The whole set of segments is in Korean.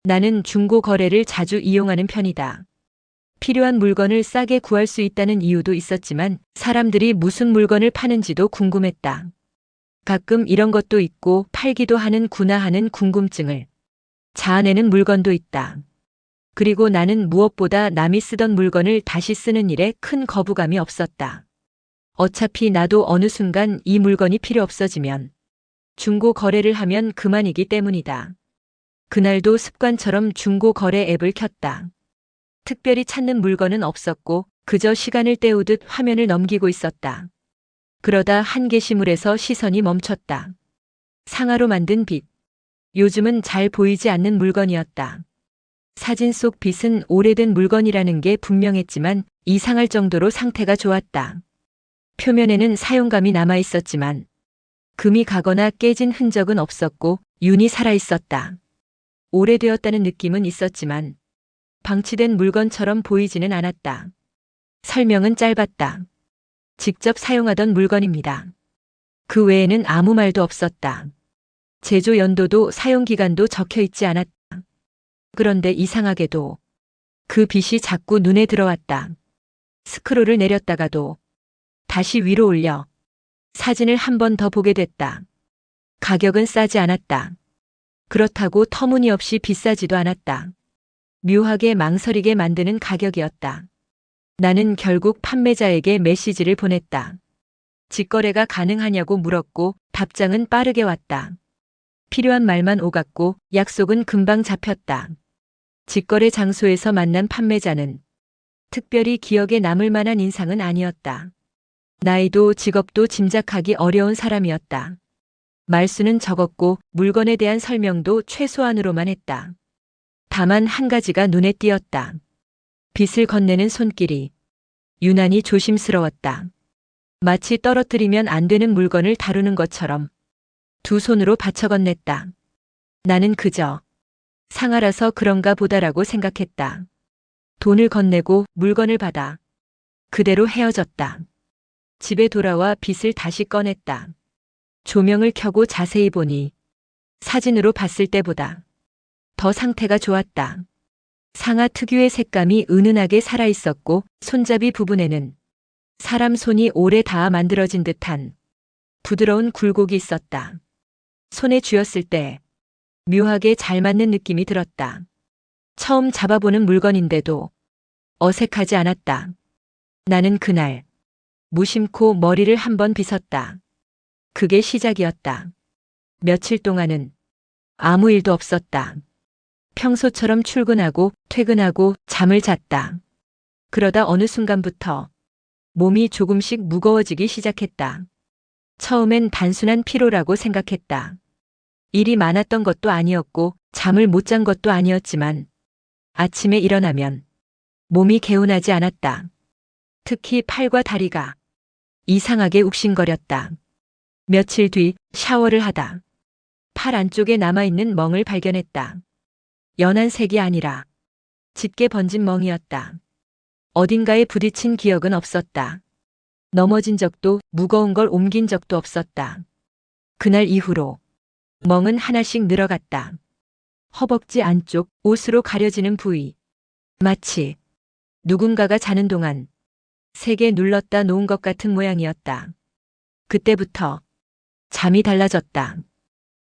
나는 중고 거래를 자주 이용하는 편이다. 필요한 물건을 싸게 구할 수 있다는 이유도 있었지만 사람들이 무슨 물건을 파는지도 궁금했다. 가끔 이런 것도 있고 팔기도 하는구나 하는 궁금증을 자아내는 물건도 있다. 그리고 나는 무엇보다 남이 쓰던 물건을 다시 쓰는 일에 큰 거부감이 없었다. 어차피 나도 어느 순간 이 물건이 필요 없어지면 중고 거래를 하면 그만이기 때문이다. 그날도 습관처럼 중고 거래 앱을 켰다. 특별히 찾는 물건은 없었고 그저 시간을 때우듯 화면을 넘기고 있었다. 그러다 한 게시물에서 시선이 멈췄다. 상아로 만든 빛. 요즘은 잘 보이지 않는 물건이었다. 사진 속 빛은 오래된 물건이라는 게 분명했지만 이상할 정도로 상태가 좋았다. 표면에는 사용감이 남아 있었지만 금이 가거나 깨진 흔적은 없었고 윤이 살아 있었다. 오래되었다는 느낌은 있었지만 방치된 물건처럼 보이지는 않았다. 설명은 짧았다. 직접 사용하던 물건입니다. 그 외에는 아무 말도 없었다. 제조 연도도 사용 기간도 적혀 있지 않았다. 그런데 이상하게도 그 빛이 자꾸 눈에 들어왔다. 스크롤을 내렸다가도 다시 위로 올려 사진을 한 번 더 보게 됐다. 가격은 싸지 않았다. 그렇다고 터무니없이 비싸지도 않았다. 묘하게 망설이게 만드는 가격이었다. 나는 결국 판매자에게 메시지를 보냈다. 직거래가 가능하냐고 물었고 답장은 빠르게 왔다. 필요한 말만 오갔고 약속은 금방 잡혔다. 직거래 장소에서 만난 판매자는 특별히 기억에 남을 만한 인상은 아니었다. 나이도 직업도 짐작하기 어려운 사람이었다. 말수는 적었고 물건에 대한 설명도 최소한으로만 했다. 다만 한 가지가 눈에 띄었다. 빛을 건네는 손길이 유난히 조심스러웠다. 마치 떨어뜨리면 안 되는 물건을 다루는 것처럼 두 손으로 받쳐 건넸다. 나는 그저 상하라서 그런가 보다라고 생각했다. 돈을 건네고 물건을 받아 그대로 헤어졌다. 집에 돌아와 빛을 다시 꺼냈다. 조명을 켜고 자세히 보니 사진으로 봤을 때보다 더 상태가 좋았다. 상아 특유의 색감이 은은하게 살아있었고 손잡이 부분에는 사람 손이 오래 닿아 만들어진 듯한 부드러운 굴곡이 있었다. 손에 쥐었을 때 묘하게 잘 맞는 느낌이 들었다. 처음 잡아보는 물건인데도 어색하지 않았다. 나는 그날 무심코 머리를 한번 빗었다. 그게 시작이었다. 며칠 동안은 아무 일도 없었다. 평소처럼 출근하고 퇴근하고 잠을 잤다. 그러다 어느 순간부터 몸이 조금씩 무거워지기 시작했다. 처음엔 단순한 피로라고 생각했다. 일이 많았던 것도 아니었고 잠을 못 잔 것도 아니었지만 아침에 일어나면 몸이 개운하지 않았다. 특히 팔과 다리가 이상하게 욱신거렸다. 며칠 뒤 샤워를 하다 팔 안쪽에 남아있는 멍을 발견했다. 연한 색이 아니라 짙게 번진 멍이었다. 어딘가에 부딪힌 기억은 없었다. 넘어진 적도 무거운 걸 옮긴 적도 없었다. 그날 이후로 멍은 하나씩 늘어갔다. 허벅지 안쪽 옷으로 가려지는 부위. 마치 누군가가 자는 동안 세게 눌렀다 놓은 것 같은 모양이었다. 그때부터 잠이 달라졌다.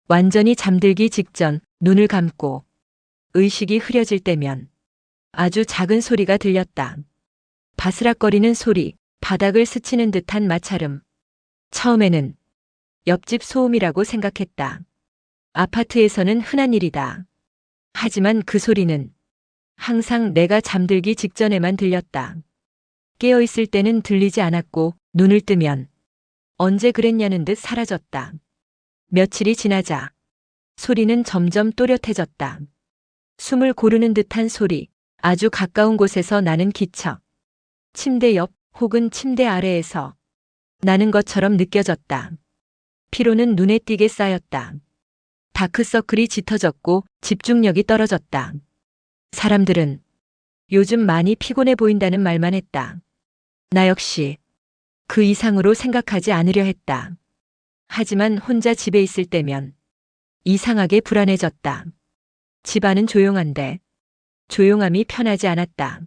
완전히 잠들기 직전 눈을 감고 의식이 흐려질 때면 아주 작은 소리가 들렸다. 바스락거리는 소리, 바닥을 스치는 듯한 마찰음. 처음에는 옆집 소음이라고 생각했다. 아파트에서는 흔한 일이다. 하지만 그 소리는 항상 내가 잠들기 직전에만 들렸다. 깨어있을 때는 들리지 않았고 눈을 뜨면 언제 그랬냐는 듯 사라졌다. 며칠이 지나자 소리는 점점 또렷해졌다. 숨을 고르는 듯한 소리, 아주 가까운 곳에서 나는 기척. 침대 옆 혹은 침대 아래에서 나는 것처럼 느껴졌다. 피로는 눈에 띄게 쌓였다. 다크서클이 짙어졌고 집중력이 떨어졌다. 사람들은 요즘 많이 피곤해 보인다는 말만 했다. 나 역시 그 이상으로 생각하지 않으려 했다. 하지만 혼자 집에 있을 때면 이상하게 불안해졌다. 집안은 조용한데 조용함이 편하지 않았다.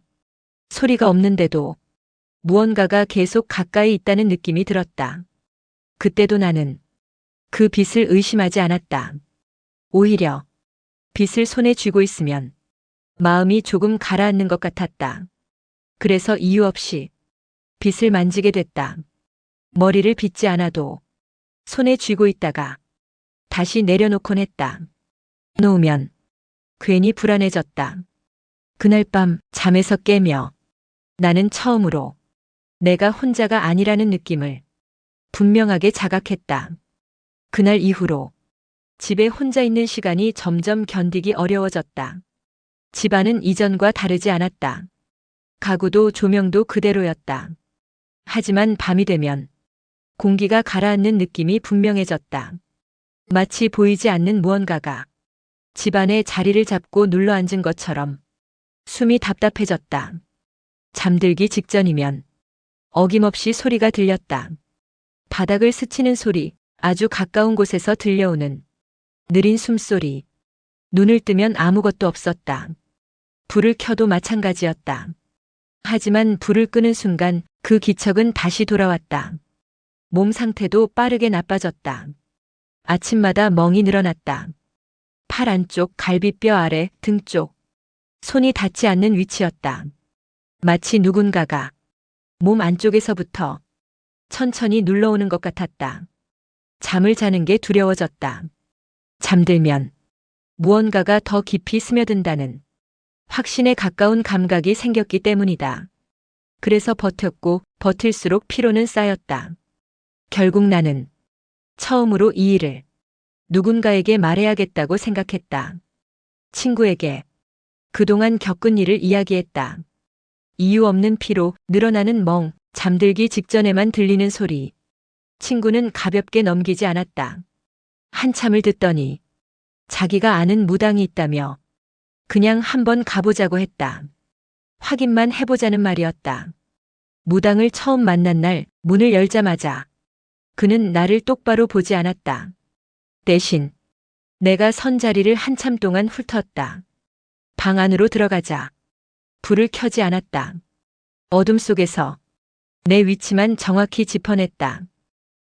소리가 없는데도 무언가가 계속 가까이 있다는 느낌이 들었다. 그때도 나는 그 빛을 의심하지 않았다. 오히려 빛을 손에 쥐고 있으면 마음이 조금 가라앉는 것 같았다. 그래서 이유 없이 빛을 만지게 됐다. 머리를 빗지 않아도 손에 쥐고 있다가 다시 내려놓곤 했다. 놓으면 괜히 불안해졌다. 그날 밤 잠에서 깨며 나는 처음으로 내가 혼자가 아니라는 느낌을 분명하게 자각했다. 그날 이후로 집에 혼자 있는 시간이 점점 견디기 어려워졌다. 집안은 이전과 다르지 않았다. 가구도 조명도 그대로였다. 하지만 밤이 되면 공기가 가라앉는 느낌이 분명해졌다. 마치 보이지 않는 무언가가 집안에 자리를 잡고 눌러앉은 것처럼 숨이 답답해졌다. 잠들기 직전이면 어김없이 소리가 들렸다. 바닥을 스치는 소리, 아주 가까운 곳에서 들려오는 느린 숨소리. 눈을 뜨면 아무것도 없었다. 불을 켜도 마찬가지였다. 하지만 불을 끄는 순간 그 기척은 다시 돌아왔다. 몸 상태도 빠르게 나빠졌다. 아침마다 멍이 늘어났다. 팔 안쪽, 갈비뼈 아래, 등 쪽. 손이 닿지 않는 위치였다. 마치 누군가가 몸 안쪽에서부터 천천히 눌러오는 것 같았다. 잠을 자는 게 두려워졌다. 잠들면 무언가가 더 깊이 스며든다는 확신에 가까운 감각이 생겼기 때문이다. 그래서 버텼고 버틸수록 피로는 쌓였다. 결국 나는 처음으로 이 일을 누군가에게 말해야겠다고 생각했다. 친구에게 그동안 겪은 일을 이야기했다. 이유 없는 피로, 늘어나는 멍, 잠들기 직전에만 들리는 소리. 친구는 가볍게 넘기지 않았다. 한참을 듣더니 자기가 아는 무당이 있다며 그냥 한번 가보자고 했다. 확인만 해보자는 말이었다. 무당을 처음 만난 날 문을 열자마자 그는 나를 똑바로 보지 않았다. 대신 내가 선 자리를 한참 동안 훑었다. 방 안으로 들어가자 불을 켜지 않았다. 어둠 속에서 내 위치만 정확히 짚어냈다.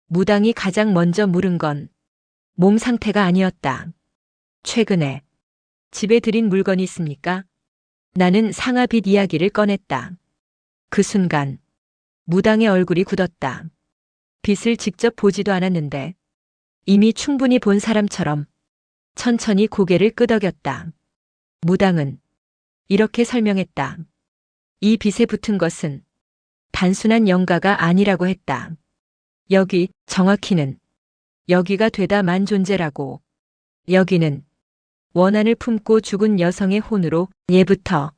무당이 가장 먼저 물은 건 몸 상태가 아니었다. 최근에 집에 들인 물건이 있습니까? 나는 상아빛 이야기를 꺼냈다. 그 순간 무당의 얼굴이 굳었다. 빛을 직접 보지도 않았는데 이미 충분히 본 사람처럼 천천히 고개를 끄덕였다. 무당은 이렇게 설명했다. 이 빛에 붙은 것은 단순한 영가가 아니라고 했다. 여기, 정확히는 여기가 되다만 존재라고. 여기는 원한을 품고 죽은 여성의 혼으로 예부터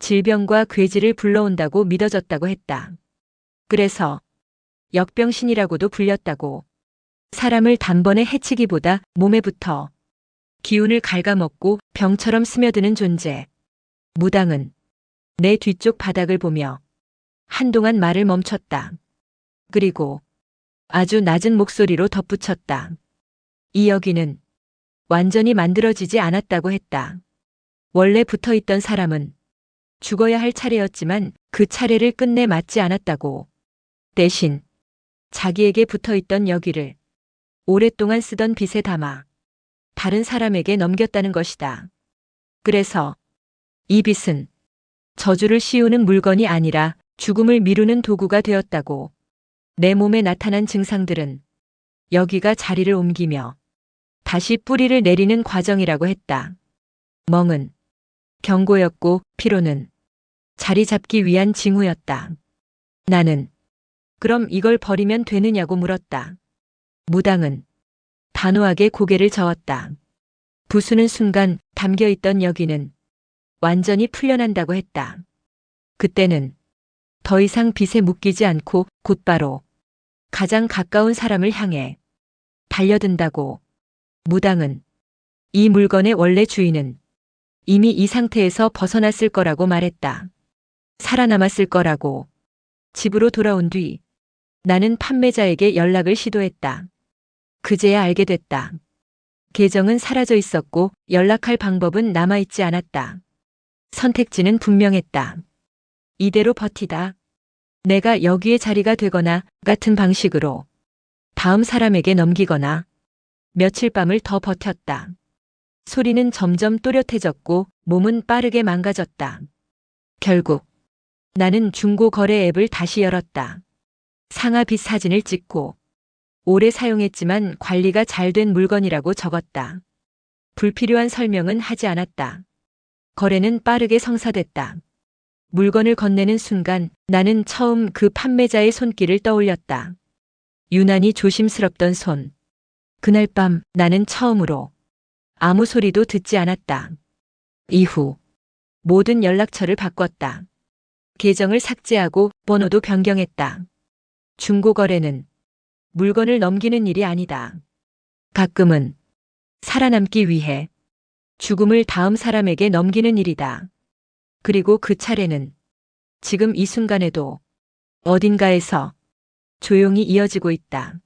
질병과 괴질을 불러온다고 믿어졌다고 했다. 그래서 역병신이라고도 불렸다고. 사람을 단번에 해치기보다 몸에부터 기운을 갉아먹고 병처럼 스며드는 존재. 무당은 내 뒤쪽 바닥을 보며 한동안 말을 멈췄다. 그리고 아주 낮은 목소리로 덧붙였다. 이 여기는 완전히 만들어지지 않았다고 했다. 원래 붙어있던 사람은 죽어야 할 차례였지만 그 차례를 끝내 맞지 않았다고. 대신 자기에게 붙어있던 여기를 오랫동안 쓰던 빚에 담아 다른 사람에게 넘겼다는 것이다. 그래서 이 빚은 저주를 씌우는 물건이 아니라 죽음을 미루는 도구가 되었다고. 내 몸에 나타난 증상들은 여기가 자리를 옮기며 다시 뿌리를 내리는 과정이라고 했다. 멍은 경고였고 피로는 자리 잡기 위한 징후였다. 나는 그럼 이걸 버리면 되느냐고 물었다. 무당은 단호하게 고개를 저었다. 부수는 순간 담겨있던 여기는 완전히 풀려난다고 했다. 그때는 더 이상 빛에 묶이지 않고 곧바로 가장 가까운 사람을 향해 달려든다고. 무당은 이 물건의 원래 주인은 이미 이 상태에서 벗어났을 거라고 말했다. 살아남았을 거라고. 집으로 돌아온 뒤 나는 판매자에게 연락을 시도했다. 그제야 알게 됐다. 계정은 사라져 있었고 연락할 방법은 남아있지 않았다. 선택지는 분명했다. 이대로 버티다. 내가 여기에 자리가 되거나 같은 방식으로 다음 사람에게 넘기거나 며칠 밤을 더 버텼다. 소리는 점점 또렷해졌고 몸은 빠르게 망가졌다. 결국 나는 중고거래 앱을 다시 열었다. 상하빛 사진을 찍고 오래 사용했지만 관리가 잘 된 물건이라고 적었다. 불필요한 설명은 하지 않았다. 거래는 빠르게 성사됐다. 물건을 건네는 순간 나는 처음 그 판매자의 손길을 떠올렸다. 유난히 조심스럽던 손. 그날 밤 나는 처음으로 아무 소리도 듣지 않았다. 이후 모든 연락처를 바꿨다. 계정을 삭제하고 번호도 변경했다. 중고거래는 물건을 넘기는 일이 아니다. 가끔은 살아남기 위해 죽음을 다음 사람에게 넘기는 일이다. 그리고 그 차례는 지금 이 순간에도 어딘가에서 조용히 이어지고 있다.